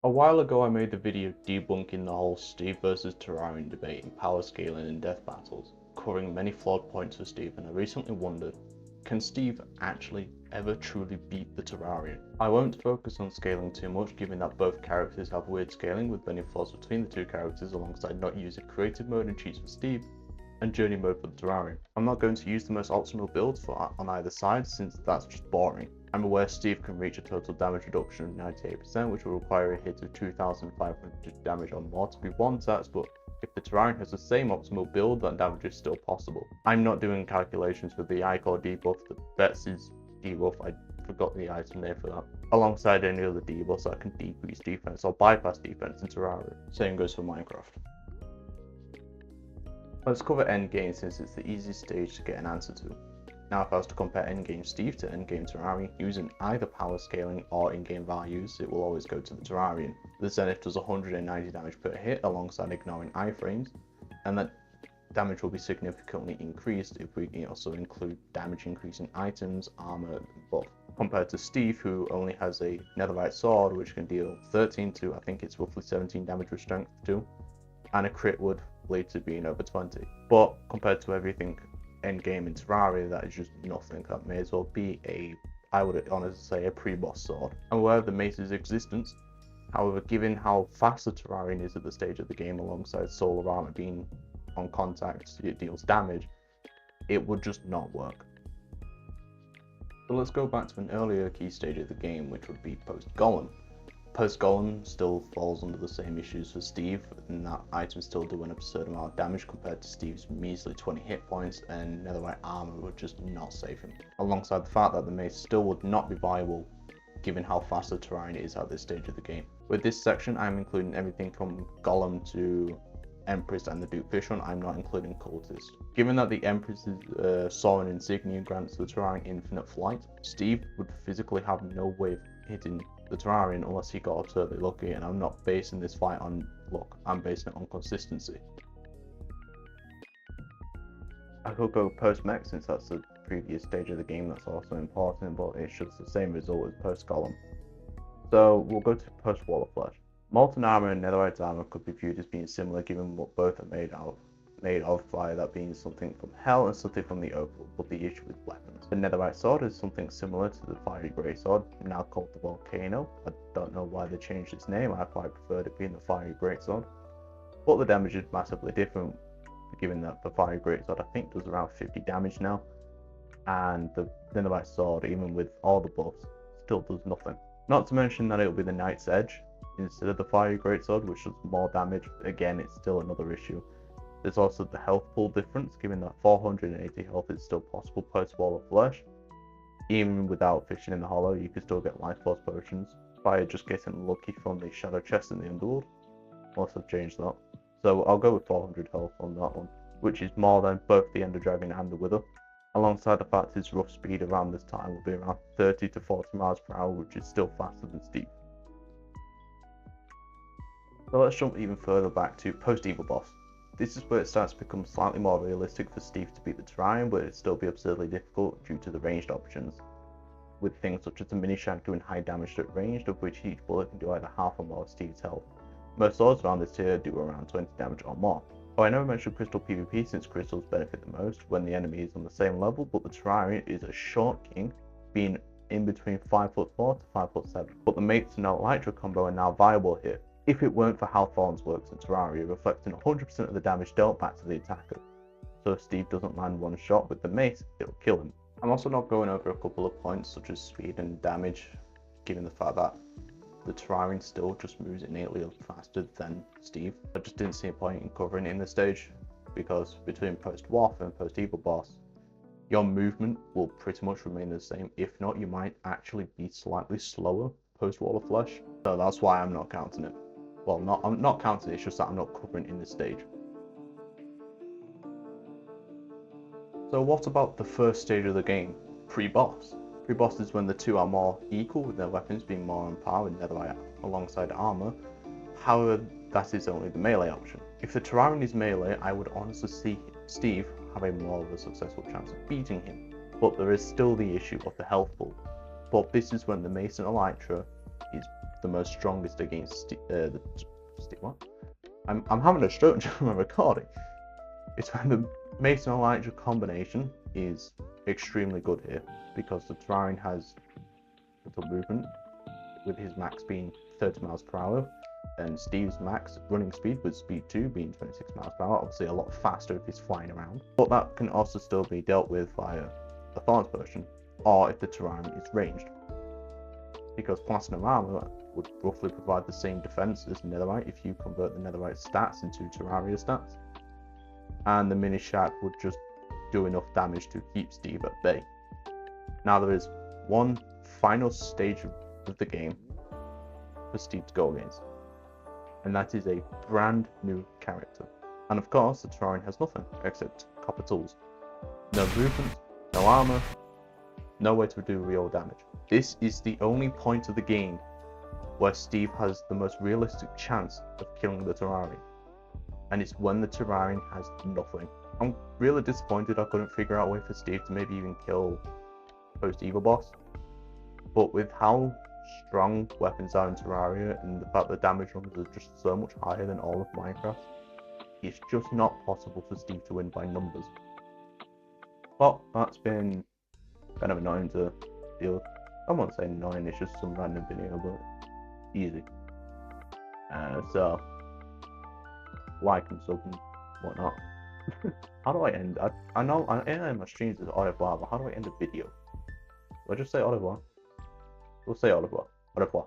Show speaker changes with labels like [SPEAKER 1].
[SPEAKER 1] A while ago I made the video debunking the whole Steve vs Terrarian debate in power scaling and death battles, covering many flawed points for Steve, and I recently wondered, can Steve actually ever truly beat the Terrarian? I won't focus on scaling too much, given that both characters have weird scaling with many flaws between the two characters, alongside not using creative mode and cheats for Steve, and journey mode for the Terrarian. I'm not going to use the most optimal builds on either side, since that's just boring. I'm aware Steve can reach a total damage reduction of 98%, which will require a hit of 2,500 damage or more to be one taps, but if the Terrarian has the same optimal build, that damage is still possible. I'm not doing calculations for the Icor debuff, the Betsy's debuff, I forgot the item name for that, alongside any other debuffs that can decrease defense or bypass defense in Terraria. Same goes for Minecraft. Let's cover endgame, since it's the easiest stage to get an answer to. Now, if I was to compare endgame Steve to endgame Terrarian using either power scaling or in-game values, it will always go to the Terrarian. The Zenith does 190 damage per hit alongside ignoring iframes, and that damage will be significantly increased if we also include damage increasing items, armor, and buff. Compared to Steve, who only has a netherite sword which can deal 13 to I think it's roughly 17 damage with strength 2, and a crit would lead to being over 20. But compared to everything endgame in Terraria, that is just nothing. That may as well be I would honestly say, a pre-boss sword. I'm aware of the mace's existence, however, given how fast the Terrarian is at the stage of the game, alongside solar armor being on contact, it deals damage, it would just not work. So let's go back to an earlier key stage of the game, which would be post-golem. Post-golem still falls under the same issues for Steve, and that items still do an absurd amount of damage compared to Steve's measly 20 hit points, and netherite armor would just not save him. Alongside the fact that the mace still would not be viable given how fast the Terrarian is at this stage of the game. With this section, I'm including everything from Golem to Empress and the Duke Fishon. I'm not including Cultist. Given that the Empress's Soaring Insignia grants the Terrarian infinite flight, Steve would physically have no way of hitting the Terrarian unless he got absurdly lucky, and I'm not basing this fight on luck, I'm basing it on consistency. I could go post-mech, since that's the previous stage of the game that's also important, but it's just the same result as post-golem. So we'll go to post-wall of flesh. Molten armor and netherite armor could be viewed as being similar, given what both are made of by that being something from hell and something from the opal, but the issue with weapons. The netherite sword is something similar to the fiery grey sword, now called the volcano. I don't know why they changed its name, I quite preferred it being the fiery great sword, but the damage is massively different, given that the fiery great sword I think does around 50 damage now, and the netherite sword, even with all the buffs, still does nothing. Not to mention that it'll be the Knight's Edge instead of the fiery great sword, which does more damage. Again, it's still another issue. There's also the health pool difference, given that 480 health is still possible post Wall of Flesh. Even without fishing in the hollow, you can still get life force potions by just getting lucky from the shadow chest in the underworld. Unless I've changed that. So I'll go with 400 health on that one, which is more than both the Ender Dragon and the Wither. Alongside the fact his rough speed around this time will be around 30 to 40 miles per hour, which is still faster than Steve. So let's jump even further back to post-Evil Boss. This is where it starts to become slightly more realistic for Steve to beat the Terrarian, but it'd still be absurdly difficult due to the ranged options, with things such as the mini shank doing high damage at ranged, of which each bullet can do either half or more of Steve's health. Most swords around this tier do around 20 damage or more. Oh, I never mentioned crystal PvP, since crystals benefit the most when the enemy is on the same level, but the Terrarian is a short king, being in between 5'4" to 5'7", but the mates and Elytra combo are now viable here, if it weren't for how Thorns works in Terraria, reflecting 100% of the damage dealt back to the attacker. So if Steve doesn't land one shot with the mace, it'll kill him. I'm also not going over a couple of points such as speed and damage, given the fact that the Terrarian still just moves innately faster than Steve. I just didn't see a point in covering it in this stage, because between post-Waff and post-Evil Boss, your movement will pretty much remain the same. If not, you might actually be slightly slower post-Wall of Flesh. So that's why I'm not counting it. Well, I'm not counting it, it's just that I'm not covering in this stage. So what about the first stage of the game, pre-boss? Pre-boss is when the two are more equal, with their weapons being more on par with netherite alongside armor. However, that is only the melee option. If the Terrarian is melee, I would honestly see Steve having more of a successful chance of beating him, but there is still the issue of the health pool. But this is when the Mace and Elytra is the most strongest against what? I'm having a stroke during my recording. It's when the Mason and Elytra combination is extremely good here, because the Terrarian has little movement, with his max being 30 miles per hour, and Steve's max running speed with speed 2 being 26 miles per hour, obviously a lot faster if he's flying around. But that can also still be dealt with via the Thorns potion, or if the Terrarian is ranged, because Platinum Armor would roughly provide the same defense as Netherite if you convert the Netherite stats into Terraria stats, and the Mini Shark would just do enough damage to keep Steve at bay. Now there is one final stage of the game for Steve to go against, and that is a brand new character. And of course, the Terrarian has nothing except copper tools. No movement, no armor, no way to do real damage. This is the only point of the game where Steve has the most realistic chance of killing the Terrarian, and it's when the Terrarian has nothing. I'm really disappointed I couldn't figure out a way for Steve to maybe even kill post-Evil boss, but with how strong weapons are in Terraria and the fact that damage numbers are just so much higher than all of Minecraft, it's just not possible for Steve to win by numbers. But that's been kind of annoying to deal with. I won't say annoying, it's just some random video, but easy. So, like and sub and whatnot. How do I end? I know I end my streams as au revoir, but how do I end a video? Do I just say au revoir? We'll say au revoir. Au revoir.